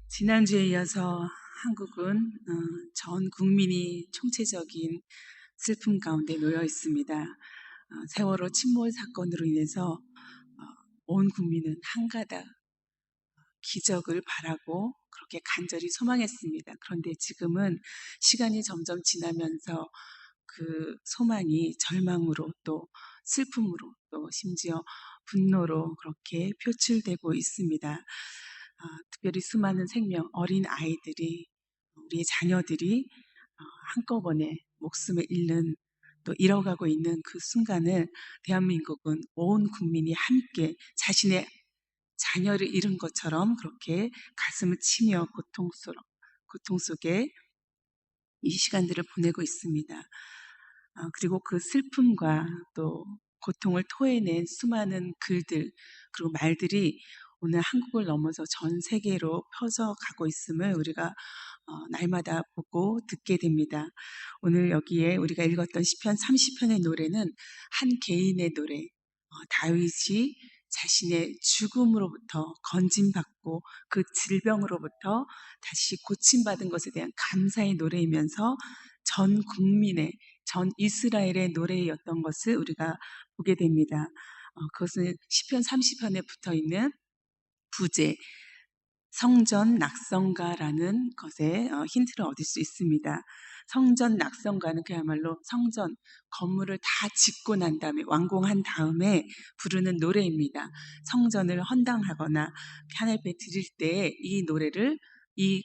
지난주에 이어서 한국은 전 국민이 총체적인 슬픔 가운데 놓여 있습니다. 세월호 침몰 사건으로 인해서 온 국민은 한가닥 기적을 바라고 그렇게 간절히 소망했습니다. 그런데 지금은 시간이 점점 지나면서 그 소망이 절망으로 또 슬픔으로 또 심지어 분노로 그렇게 표출되고 있습니다. 특별히 수많은 생명, 어린 아이들이, 우리의 자녀들이 한꺼번에 목숨을 잃는 또 잃어가고 있는 그 순간을 대한민국은 온 국민이 함께 자신의 자녀를 잃은 것처럼 그렇게 가슴을 치며 고통 속에 이 시간들을 보내고 있습니다. 그리고 그 슬픔과 또 고통을 토해낸 수많은 글들 그리고 말들이 오늘 한국을 넘어서 전 세계로 퍼져가고 있음을 우리가 날마다 보고 듣게 됩니다. 오늘 여기에 우리가 읽었던 시편 30편의 노래는 한 개인의 노래, 다윗이 자신의 죽음으로부터 건짐받고 그 질병으로부터 다시 고침받은 것에 대한 감사의 노래이면서 전 국민의, 전 이스라엘의 노래였던 것을 우리가 보게 됩니다. 그것은 시편 30편에 붙어있는 부제, 성전 낙성가라는 것에 힌트를 얻을 수 있습니다. 성전 낙성가는 그야말로 성전 건물을 다 짓고 난 다음에 완공한 다음에 부르는 노래입니다. 성전을 헌당하거나 하나님 앞에 드릴 때 이 노래를 이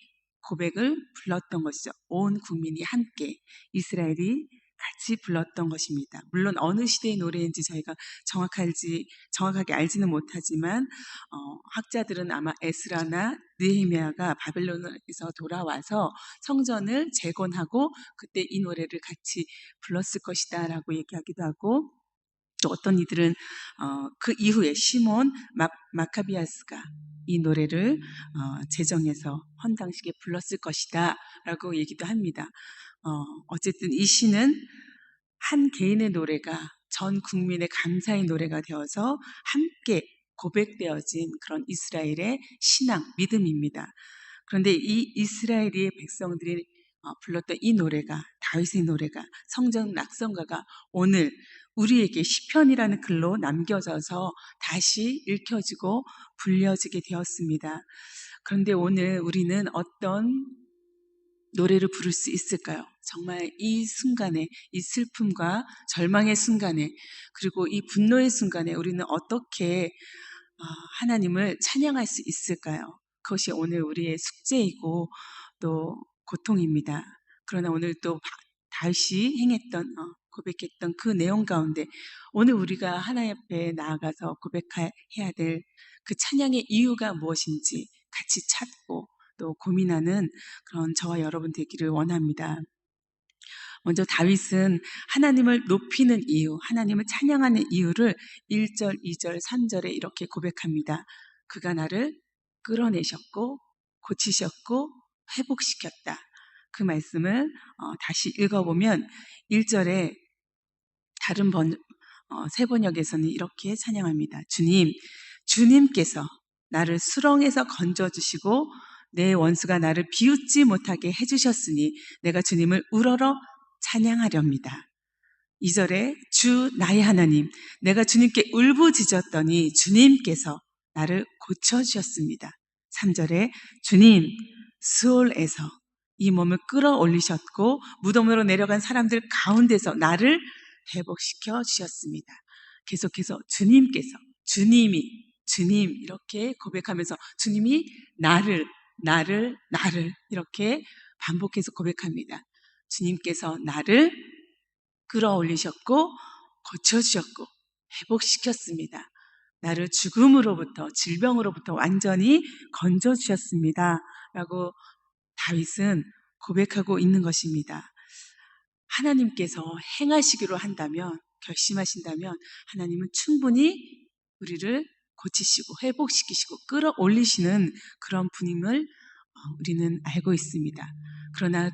고백을 불렀던 것이죠. 온 국민이 함께 이스라엘이 같이 불렀던 것입니다. 물론 어느 시대의 노래인지 저희가 정확하게 알지는 못하지만 학자들은 아마 에스라나 느헤미야가 바벨론에서 돌아와서 성전을 재건하고 그때 이 노래를 같이 불렀을 것이다라고 얘기하기도 하고, 또 어떤 이들은 그 이후에 시몬 마카비아스가 이 노래를 제정해서 헌당식에 불렀을 것이다 라고 얘기도 합니다. 어쨌든 이 시는 한 개인의 노래가 전 국민의 감사의 노래가 되어서 함께 고백되어진 그런 이스라엘의 신앙, 믿음입니다. 그런데 이 이스라엘의 백성들이 불렀던 이 노래가, 다윗의 노래가, 성전 낙성가가 오늘 우리에게 시편이라는 글로 남겨져서 다시 읽혀지고 불려지게 되었습니다. 그런데 오늘 우리는 어떤 노래를 부를 수 있을까요? 정말 이 순간에, 이 슬픔과 절망의 순간에, 그리고 이 분노의 순간에 우리는 어떻게 하나님을 찬양할 수 있을까요? 그것이 오늘 우리의 숙제이고 또 고통입니다. 그러나 오늘 또 다시 고백했던 그 내용 가운데 오늘 우리가 하나님 앞에 나아가서 고백해야 될 그 찬양의 이유가 무엇인지 같이 찾고 또 고민하는 그런 저와 여러분 되기를 원합니다. 먼저 다윗은 하나님을 높이는 이유, 하나님을 찬양하는 이유를 1절, 2절, 3절에 이렇게 고백합니다. 그가 나를 끌어내셨고 고치셨고 회복시켰다. 그 말씀을 다시 읽어보면 1절에 새 번역에서는 이렇게 찬양합니다. 주님께서 나를 수렁에서 건져주시고 내 원수가 나를 비웃지 못하게 해주셨으니 내가 주님을 우러러 찬양하렵니다. 2절에 주 나의 하나님, 내가 주님께 울부짖었더니 주님께서 나를 고쳐주셨습니다. 3절에 주님, 스올에서 이 몸을 끌어올리셨고 무덤으로 내려간 사람들 가운데서 나를 회복시켜 주셨습니다. 계속해서 주님 이렇게 고백하면서 주님이 나를 이렇게 반복해서 고백합니다. 주님께서 나를 끌어올리셨고 고쳐주셨고 회복시켰습니다. 나를 죽음으로부터 질병으로부터 완전히 건져주셨습니다. 라고 다윗은 고백하고 있는 것입니다. 하나님께서 행하시기로 한다면, 결심하신다면 하나님은 충분히 우리를 고치시고 회복시키시고 끌어올리시는 그런 분임을 우리는 알고 있습니다. 그러나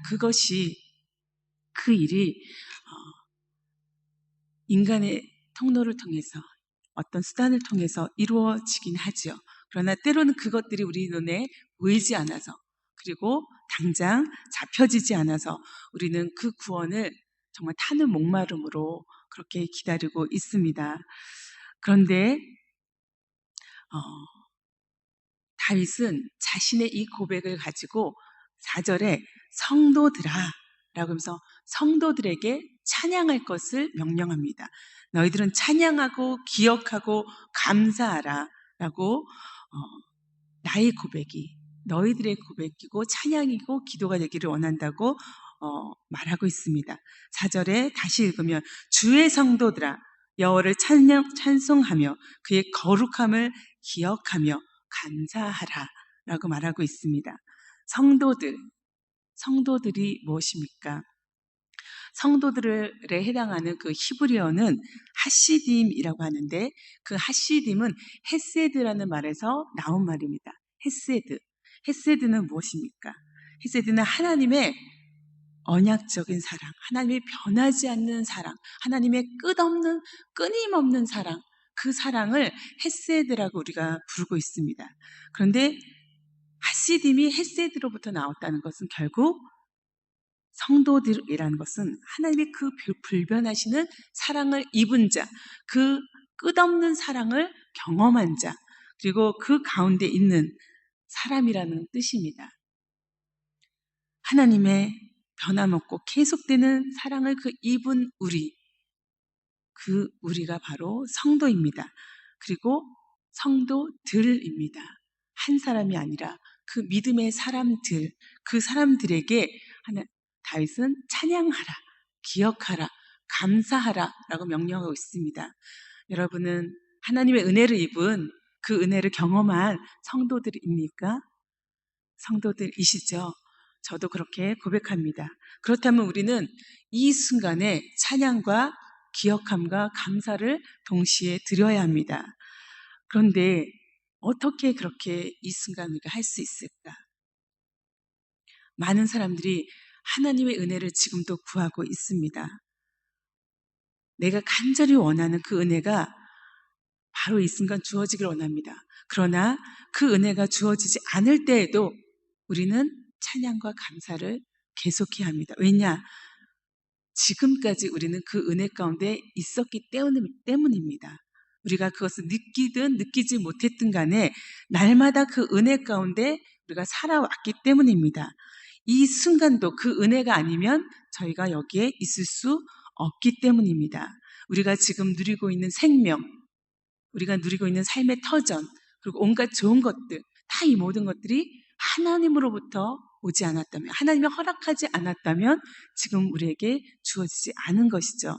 그 일이 인간의 통로를 통해서 어떤 수단을 통해서 이루어지긴 하죠. 그러나 때로는 그것들이 우리 눈에 보이지 않아서, 그리고 당장 잡혀지지 않아서 우리는 그 구원을 정말 타는 목마름으로 그렇게 기다리고 있습니다. 그런데 어, 다윗은 자신의 이 고백을 가지고 4절에 성도들아 라고 하면서 성도들에게 찬양할 것을 명령합니다. 너희들은 찬양하고 기억하고 감사하라 라고 나의 고백이 너희들의 고백이고 찬양이고 기도가 되기를 원한다고 말하고 있습니다. 4절에 다시 읽으면 주의 성도들아 여호와를 찬송하며 그의 거룩함을 기억하며 감사하라 라고 말하고 있습니다. 성도들이 무엇입니까? 성도들에 해당하는 그 히브리어는 하시딤이라고 하는데, 그 하시딤은 헤세드라는 말에서 나온 말입니다. 헤세드는 무엇입니까? 헤세드는 하나님의 언약적인 사랑, 하나님의 변하지 않는 사랑, 하나님의 끊임없는 사랑, 그 사랑을 헤세드라고 우리가 부르고 있습니다. 그런데 하시딤이 헤세드로부터 나왔다는 것은 결국 성도들이라는 것은 하나님의 그 불변하시는 사랑을 입은 자, 그 끝없는 사랑을 경험한 자, 그리고 그 가운데 있는 사람이라는 뜻입니다. 하나님의 변함없고 계속되는 사랑을 그 입은 우리가 바로 성도입니다. 그리고 성도들입니다. 한 사람이 아니라 그 믿음의 사람들, 그 사람들에게 다윗은 찬양하라, 기억하라, 감사하라 라고 명령하고 있습니다. 여러분은 하나님의 은혜를 입은 그 은혜를 경험한 성도들입니까? 성도들이시죠? 저도 그렇게 고백합니다. 그렇다면 우리는 이 순간에 찬양과 기억함과 감사를 동시에 드려야 합니다. 그런데 어떻게 그렇게 이 순간 우리가 할 수 있을까? 많은 사람들이 하나님의 은혜를 지금도 구하고 있습니다. 내가 간절히 원하는 그 은혜가 바로 이 순간 주어지길 원합니다. 그러나 그 은혜가 주어지지 않을 때에도 우리는 찬양과 감사를 계속해야 합니다. 왜냐? 지금까지 우리는 그 은혜 가운데 있었기 때문입니다. 우리가 그것을 느끼든 느끼지 못했든 간에 날마다 그 은혜 가운데 우리가 살아왔기 때문입니다. 이 순간도 그 은혜가 아니면 저희가 여기에 있을 수 없기 때문입니다. 우리가 지금 누리고 있는 생명, 우리가 누리고 있는 삶의 터전, 그리고 온갖 좋은 것들, 다 이 모든 것들이 하나님으로부터 오지 않았다면, 하나님이 허락하지 않았다면 지금 우리에게 주어지지 않은 것이죠.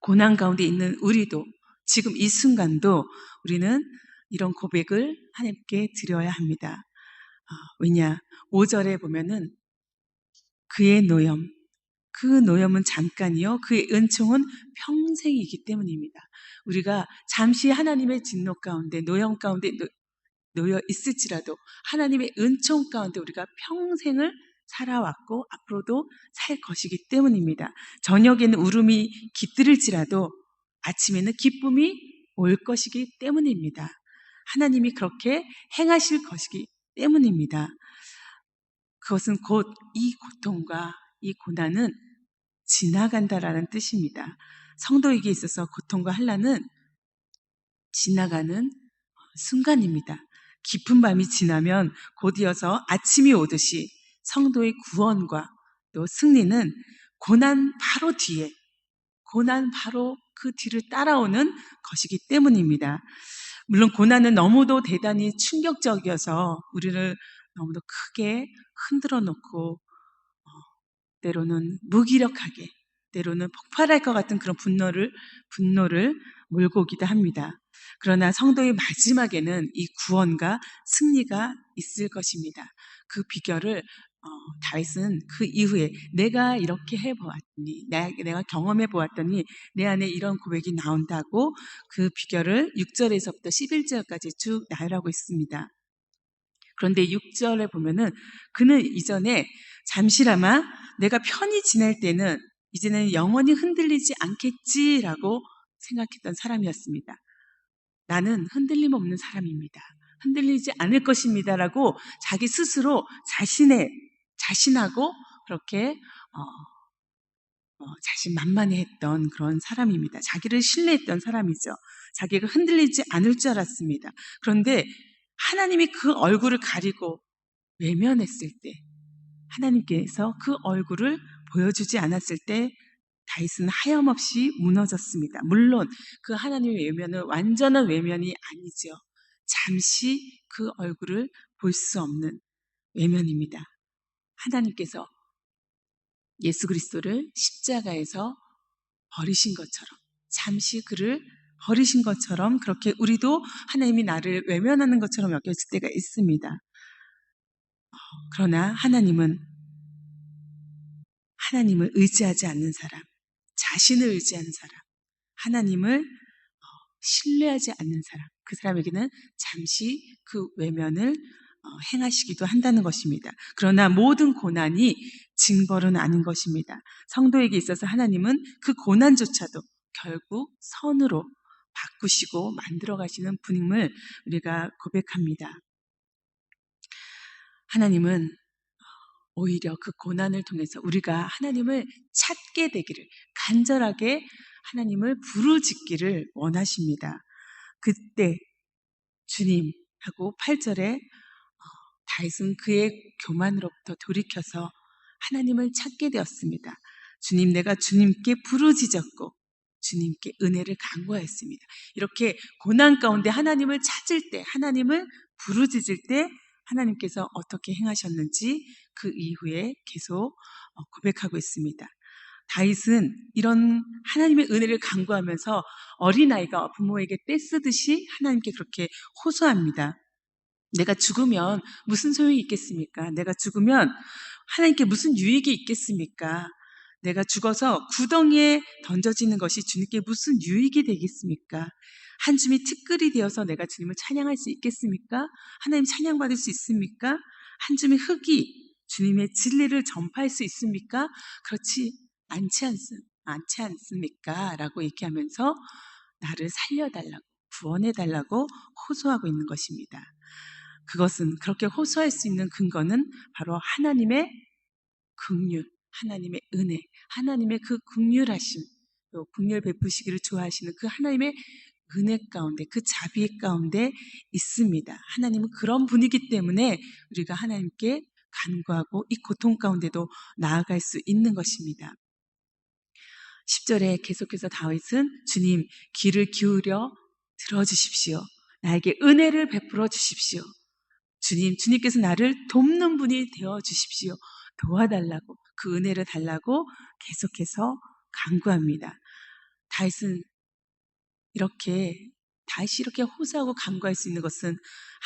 고난 가운데 있는 우리도 지금 이 순간도 우리는 이런 고백을 하나님께 드려야 합니다. 왜냐? 5절에 보면은 그의 노염, 그 노염은 잠깐이요 그의 은총은 평생이기 때문입니다. 우리가 잠시 하나님의 진노 가운데 노염 가운데 놓여 있을지라도 하나님의 은총 가운데 우리가 평생을 살아왔고 앞으로도 살 것이기 때문입니다. 저녁에는 울음이 깃들일지라도 아침에는 기쁨이 올 것이기 때문입니다. 하나님이 그렇게 행하실 것이기 때문입니다. 그것은 곧 이 고통과 이 고난은 지나간다라는 뜻입니다. 성도에게 있어서 고통과 환난은 지나가는 순간입니다. 깊은 밤이 지나면 곧이어서 아침이 오듯이 성도의 구원과 또 승리는 고난 바로 그 뒤를 따라오는 것이기 때문입니다. 물론 고난은 너무도 대단히 충격적이어서 우리를 너무도 크게 흔들어 놓고 때로는 무기력하게, 때로는 폭발할 것 같은 그런 분노를 몰고 오기도 합니다. 그러나 성도의 마지막에는 이 구원과 승리가 있을 것입니다. 그 비결을 다윗은 그 이후에 내가 이렇게 해보았더니, 내가 경험해보았더니 내 안에 이런 고백이 나온다고 그 비결을 6절에서부터 11절까지 쭉 나열하고 있습니다. 그런데 6절에 보면은 그는 이전에 잠시나마 내가 편히 지낼 때는 이제는 영원히 흔들리지 않겠지라고 생각했던 사람이었습니다. 나는 흔들림 없는 사람입니다. 흔들리지 않을 것입니다라고 자기 스스로 자신하고 그렇게 자신만만해했던 그런 사람입니다. 자기를 신뢰했던 사람이죠. 자기가 흔들리지 않을 줄 알았습니다. 그런데 하나님이 그 얼굴을 가리고 외면했을 때, 하나님께서 그 얼굴을 보여주지 않았을 때 다윗은 하염없이 무너졌습니다. 물론 그 하나님의 외면은 완전한 외면이 아니죠. 잠시 그 얼굴을 볼 수 없는 외면입니다. 하나님께서 예수 그리스도를 십자가에서 버리신 것처럼, 잠시 그를 버리신 것처럼 그렇게 우리도 하나님이 나를 외면하는 것처럼 여겨질 때가 있습니다. 그러나 하나님을 의지하지 않는 사람, 자신을 의지하는 사람, 하나님을 신뢰하지 않는 사람, 그 사람에게는 잠시 그 외면을 행하시기도 한다는 것입니다. 그러나 모든 고난이 징벌은 아닌 것입니다. 성도에게 있어서 하나님은 그 고난조차도 결국 선으로 바꾸시고 만들어 가시는 분임을 우리가 고백합니다. 하나님은 오히려 그 고난을 통해서 우리가 하나님을 찾게 되기를, 간절하게 하나님을 부르짖기를 원하십니다. 그때 주님하고 8절에 다윗은 그의 교만으로부터 돌이켜서 하나님을 찾게 되었습니다. 주님, 내가 주님께 부르짖었고 주님께 은혜를 간구하였습니다. 이렇게 고난 가운데 하나님을 찾을 때, 하나님을 부르짖을 때 하나님께서 어떻게 행하셨는지 그 이후에 계속 고백하고 있습니다. 다윗은 이런 하나님의 은혜를 간구하면서 어린아이가 부모에게 떼쓰듯이 하나님께 그렇게 호소합니다. 내가 죽으면 무슨 소용이 있겠습니까? 내가 죽으면 하나님께 무슨 유익이 있겠습니까? 내가 죽어서 구덩이에 던져지는 것이 주님께 무슨 유익이 되겠습니까? 한 줌이 티끌이 되어서 내가 주님을 찬양할 수 있겠습니까? 하나님 찬양받을 수 있습니까? 한 줌의 흙이 주님의 진리를 전파할 수 있습니까? 그렇지 않지 않습니까? 라고 얘기하면서 나를 살려달라고, 구원해달라고 호소하고 있는 것입니다. 그것은, 그렇게 호소할 수 있는 근거는 바로 하나님의 긍휼, 하나님의 은혜, 하나님의 그 긍휼하심, 또 긍휼 베푸시기를 좋아하시는 그 하나님의 은혜 가운데, 그 자비 가운데 있습니다. 하나님은 그런 분이기 때문에 우리가 하나님께 간구하고 이 고통 가운데도 나아갈 수 있는 것입니다. 10절에 계속해서 다윗은 주님, 귀를 기울여 들어주십시오. 나에게 은혜를 베풀어 주십시오. 주님께서 나를 돕는 분이 되어 주십시오. 도와달라고, 그 은혜를 달라고 계속해서 간구합니다. 다윗이 이렇게 호소하고 간구할 수 있는 것은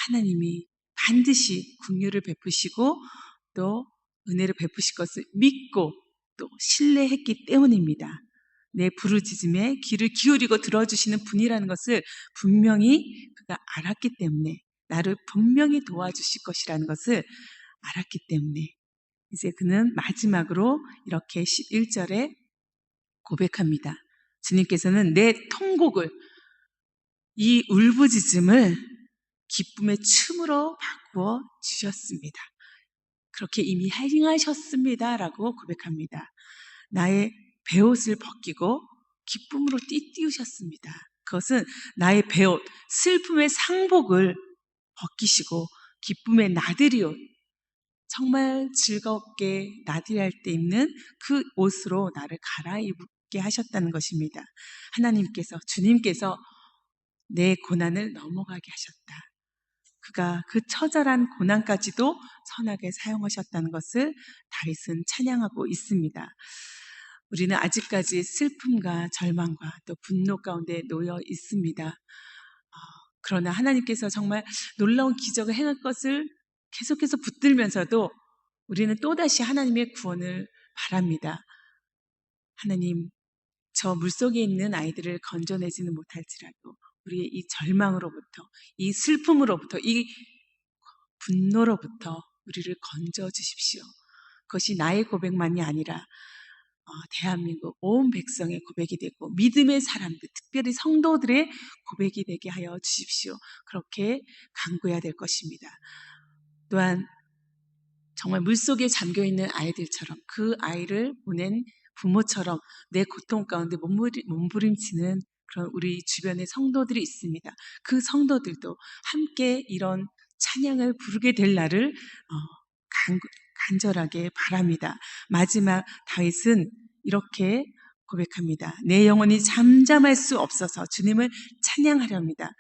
하나님이 반드시 긍휼을 베푸시고 또 은혜를 베푸실 것을 믿고 또 신뢰했기 때문입니다. 내 부르짖음에 귀를 기울이고 들어주시는 분이라는 것을 분명히 그가 알았기 때문에, 나를 분명히 도와주실 것이라는 것을 알았기 때문에 이제 그는 마지막으로 이렇게 11절에 고백합니다. 주님께서는 내 통곡을, 이 울부짖음을 기쁨의 춤으로 바꾸어 주셨습니다. 그렇게 이미 행하셨습니다 라고 고백합니다. 나의 베옷을 벗기고 기쁨으로 띠띠우셨습니다. 그것은 나의 베옷, 슬픔의 상복을 벗기시고 기쁨의 나들이옷, 정말 즐겁게 나들이할 때 입는 그 옷으로 나를 갈아입게 하셨다는 것입니다. 주님께서 내 고난을 넘어가게 하셨다. 그가 그 처절한 고난까지도 선하게 사용하셨다는 것을 다윗은 찬양하고 있습니다. 우리는 아직까지 슬픔과 절망과 또 분노 가운데 놓여 있습니다. 그러나 하나님께서 정말 놀라운 기적을 행할 것을 계속해서 붙들면서도 우리는 또다시 하나님의 구원을 바랍니다. 하나님, 저 물속에 있는 아이들을 건져내지는 못할지라도 우리의 이 절망으로부터, 이 슬픔으로부터, 이 분노로부터 우리를 건져 주십시오. 그것이 나의 고백만이 아니라 대한민국 온 백성의 고백이 되고 믿음의 사람들, 특별히 성도들의 고백이 되게 하여 주십시오. 그렇게 간구해야 될 것입니다. 또한 정말 물속에 잠겨있는 아이들처럼 그 아이를 보낸 부모처럼 내 고통 가운데 몸부림치는 그런 우리 주변의 성도들이 있습니다. 그 성도들도 함께 이런 찬양을 부르게 될 날을 간절하게 바랍니다. 마지막 다윗은 이렇게 고백합니다. 내 영혼이 잠잠할 수 없어서 주님을 찬양하렵니다.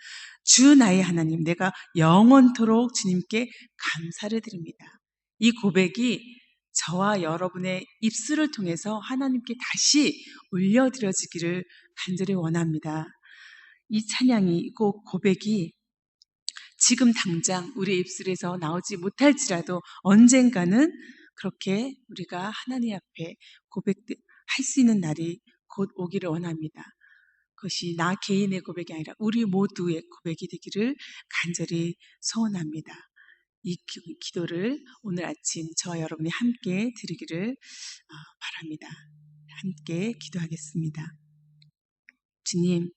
주 나의 하나님, 내가 영원토록 주님께 감사를 드립니다. 이 고백이 저와 여러분의 입술을 통해서 하나님께 다시 올려드려지기를 간절히 원합니다. 이 찬양이, 꼭 고백이 지금 당장 우리 입술에서 나오지 못할지라도 언젠가는 그렇게 우리가 하나님 앞에 고백할 수 있는 날이 곧 오기를 원합니다. 그것이 나 개인의 고백이 아니라 우리 모두의 고백이 되기를 간절히 소원합니다. 이 기도를 오늘 아침 저와 여러분이 함께 드리기를 바랍니다. 함께 기도하겠습니다. 주님,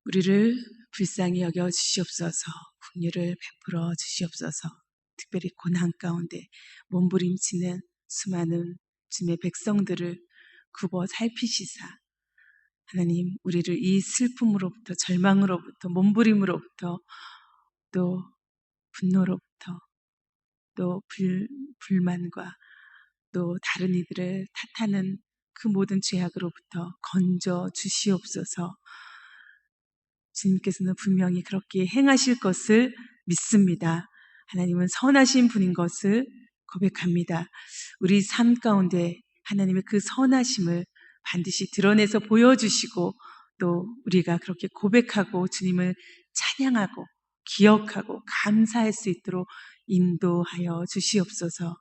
우리를 불쌍히 여겨 주시옵소서. 긍휼을 베풀어 주시옵소서. 특별히 고난 가운데 몸부림치는 수많은 주님의 백성들을 굽어 살피시사 하나님, 우리를 이 슬픔으로부터, 절망으로부터, 몸부림으로부터, 또 분노로부터, 또 불만과 또 다른 이들을 탓하는 그 모든 죄악으로부터 건져 주시옵소서. 주님께서는 분명히 그렇게 행하실 것을 믿습니다. 하나님은 선하신 분인 것을 고백합니다. 우리 삶 가운데 하나님의 그 선하심을 반드시 드러내서 보여주시고 또 우리가 그렇게 고백하고 주님을 찬양하고 기억하고 감사할 수 있도록 인도하여 주시옵소서.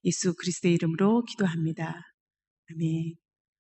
예수 그리스도의 이름으로 기도합니다. 아멘.